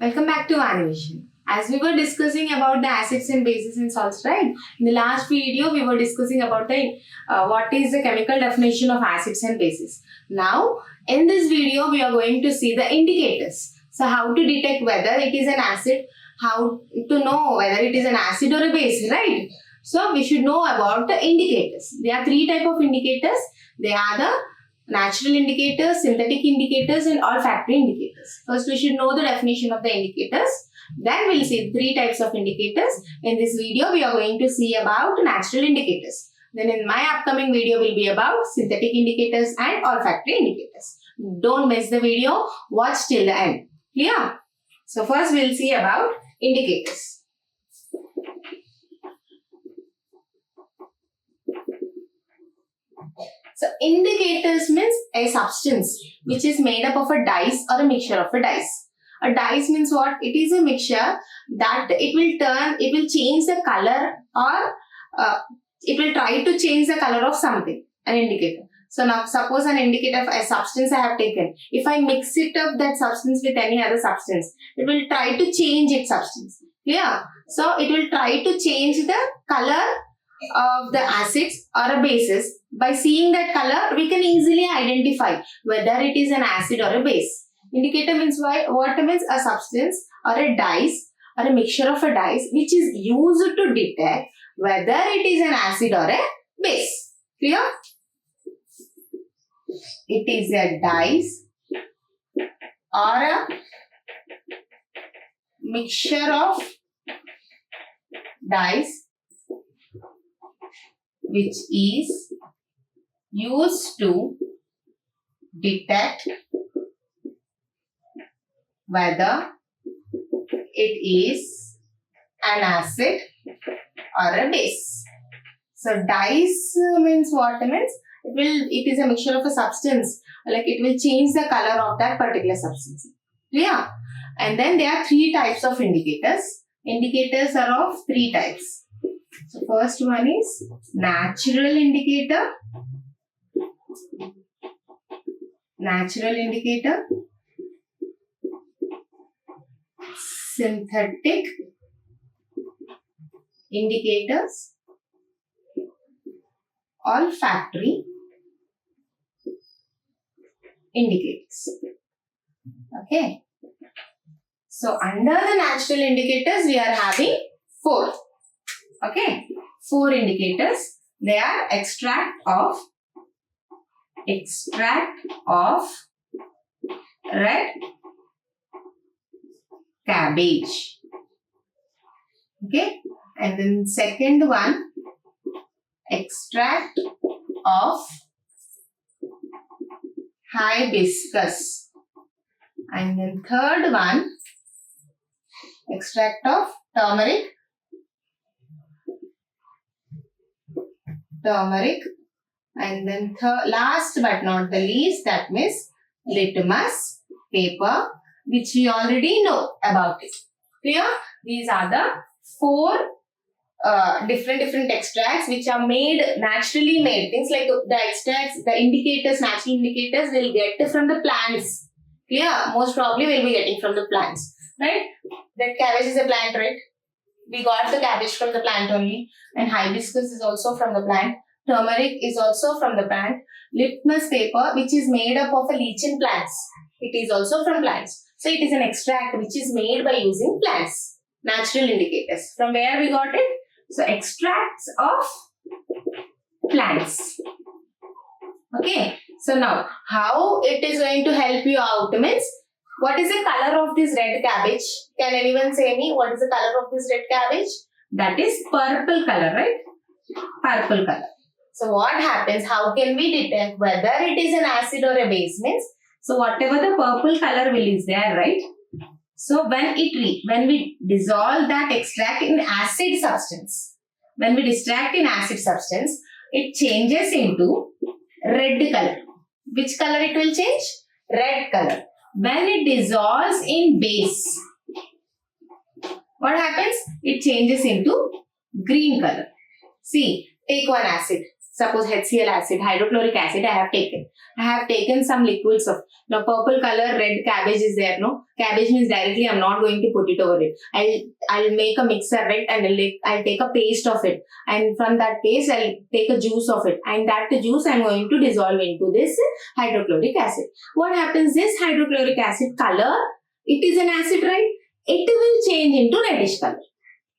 Welcome back to Vani Vision. As we were discussing about the acids and bases and salts, right? In the last video, we were discussing about the what is the chemical definition of acids and bases. Now, in this video, we are going to see the indicators. So, how to detect whether it is an acid, how to know whether it is an acid or a base, right? So, we should know about the indicators. There are three types of indicators. They are the natural indicators, synthetic indicators, and olfactory indicators. First, we should know the definition of the indicators. Then we'll see three types of indicators. In this video, we are going to see about natural indicators. Then in my upcoming video will be about synthetic indicators and olfactory indicators. Don't miss the video. Watch till the end. Clear? So first we'll see about indicators. So indicators means a substance which is made up of a dyes or a mixture of a dyes. A dyes means what? It is a mixture that it will change the color or it will try to change the color of something, an indicator. So now suppose an indicator of a substance I have taken. If I mix it up that substance with any other substance, it will try to change its substance. Clear? So it will try to change the color of the acids or a bases. By seeing that color, we can easily identify whether it is an acid or a base. Indicator means what means a substance or a dyes or a mixture of a dyes which is used to detect whether it is an acid or a base. Clear? It is a dyes or a mixture of dyes which is used to detect whether it is an acid or a base. So dyes means what? Means it is a mixture of a substance, like it will change the color of that particular substance. Clear? And then there are three types of indicators. Indicators are of three types. So first one is natural indicator, synthetic indicators, olfactory indicators. Okay. So under the natural indicators, we are having four. Okay, four indicators. They are extract of red cabbage. Okay, and then second one, extract of hibiscus, and then third one, extract of turmeric, and then last but not the least, that means litmus paper, which we already know about it. Clear? These are the four different extracts which are made, naturally made. Things like the extracts, the indicators, natural indicators will get from the plants. Clear? Most probably we'll be getting from the plants. Right? That cabbage is a plant, right? We got the cabbage from the plant only, and hibiscus is also from the plant. Turmeric is also from the plant. Litmus paper, which is made up of a lichen plants, it is also from plants. So it is an extract which is made by using plants. Natural indicators. From where we got it? So extracts of plants. Okay. So now, how it is going to help you out means, what is the color of this red cabbage? Can anyone say me what is the color of this red cabbage? That is purple color, right? Purple color. So what happens? How can we detect whether it is an acid or a base? Means, so whatever the purple color will is there, right? So when we dissolve that extract in acid substance, it changes into red color. Which color it will change? Red color. When it dissolves in base, what happens? It changes into green color. See, take one acid. Suppose HCl acid, hydrochloric acid I have taken. I have taken some liquids of, now purple color, red cabbage is there, no? Cabbage means directly I'm not going to put it over it. I'll make a mixer, right? And I'll take a paste of it. And from that paste, I'll take a juice of it. And that juice I'm going to dissolve into this hydrochloric acid. What happens? This hydrochloric acid color, it is an acid, right? It will change into reddish color.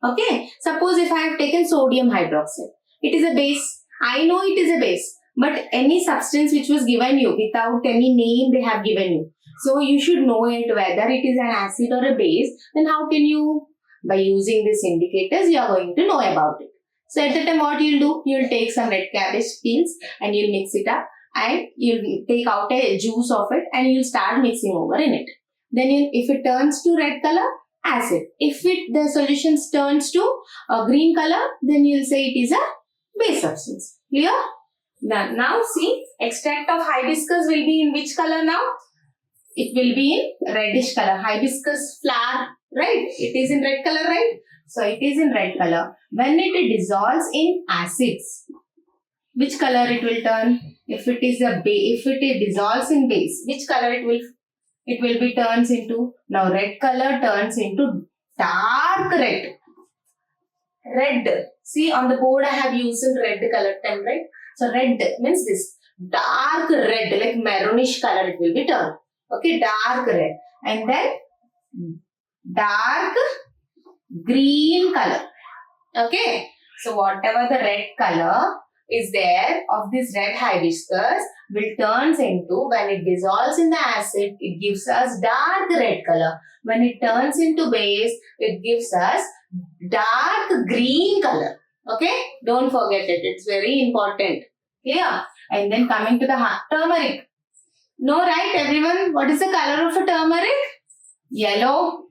Okay. Suppose if I have taken sodium hydroxide, it is a base. I know it is a base, but any substance which was given you without any name they have given you. So you should know it whether it is an acid or a base. Then how can you? By using these indicators, you are going to know about it. So at the time what you'll do? You'll take some red cabbage peels and you'll mix it up and you'll take out a juice of it and you'll start mixing over in it. Then if it turns to red color, acid. If the solution turns to a green color, then you'll say it is a base substance. Clear? Now see, extract of hibiscus will be in which color now? It will be in reddish color. Hibiscus flower, right? It is in red color, right? So it is in red color. When it dissolves in acids, which color it will turn? If it is if it dissolves in base, which color it will? It will be turns into, now red color turns into dark red. Red. See, on the board I have used in red color pen, right? So red means this dark red, like maroonish color it will be turned. Okay, dark red. And then dark green color. Okay. So whatever the red color is there of this red hibiscus will turns into, when it dissolves in the acid, it gives us dark red color. When it turns into base, it gives us dark green color. Okay, don't forget it. It's very important. Clear? And then coming to the turmeric. No, right, everyone? What is the color of a turmeric? Yellow.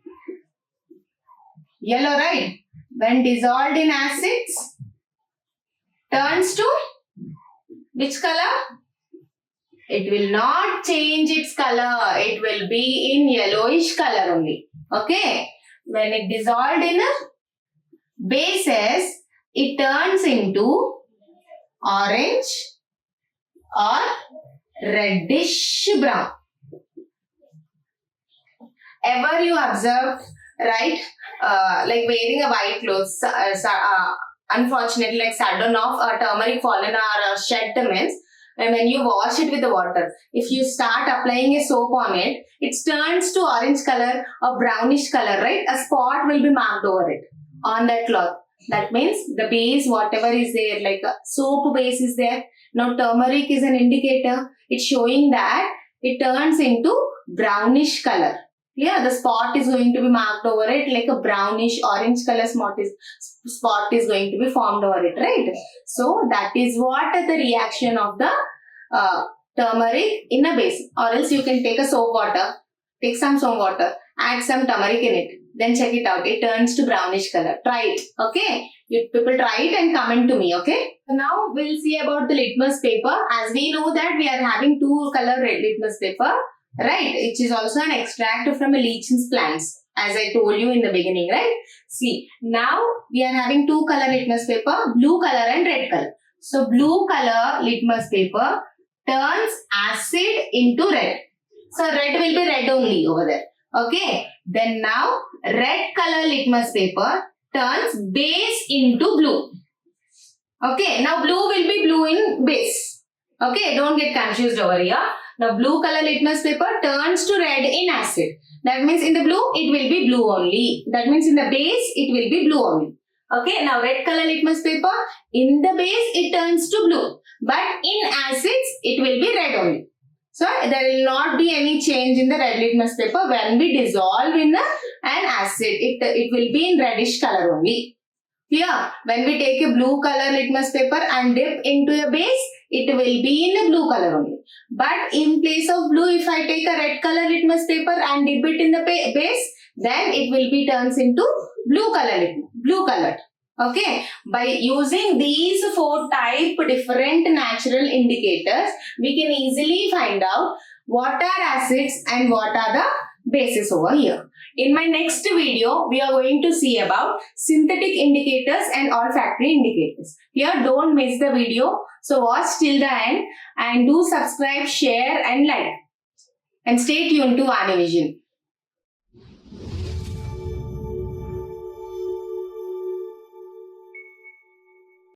Yellow, right? When dissolved in acids, turns to which color? It will not change its color. It will be in yellowish color only. Okay. When it dissolved in bases, it turns into orange or reddish brown. Ever you observed, right? Like wearing a white clothes, unfortunately, like sudden of turmeric fallen or shed means, and when you wash it with the water, if you start applying a soap on it, it turns to orange color or brownish color, right? A spot will be marked over it on that cloth. That means the base, whatever is there, like a soap base is there. Now turmeric is an indicator. It's showing that it turns into brownish color. Yeah, the spot is going to be marked over it like a brownish orange color spot is going to be formed over it, right? So that is what the reaction of the turmeric in a base. Or else you can take a soap water, take some soap water, add some turmeric in it. Then check it out. It turns to brownish color. Try it. Okay. You people try it and comment to me. Okay. So now we'll see about the litmus paper. As we know that we are having two color red litmus paper. Right. Which is also an extract from a lichen's plants. As I told you in the beginning. Right. See. Now we are having two color litmus paper. Blue color and red color. So blue color litmus paper turns acid into red. So red will be red only over there. Okay. Then now red color litmus paper turns base into blue. Okay. Now blue will be blue in base. Okay. Don't get confused over here. Now blue color litmus paper turns to red in acid. That means in the blue it will be blue only. That means in the base it will be blue only. Okay. Now red color litmus paper, in the base it turns to blue. But in acids it will be red only. So there will not be any change in the red litmus paper when we dissolve in an acid. It will be in reddish color only. Here, when we take a blue color litmus paper and dip into a base, it will be in a blue color only. But in place of blue, if I take a red color litmus paper and dip it in the base, then it will be turns into blue color. Okay, by using these 4 different natural indicators, we can easily find out what are acids and what are the bases over here. In my next video, we are going to see about synthetic indicators and olfactory indicators. Here, don't miss the video. So watch till the end and do subscribe, share and like. And stay tuned to Vani Vision.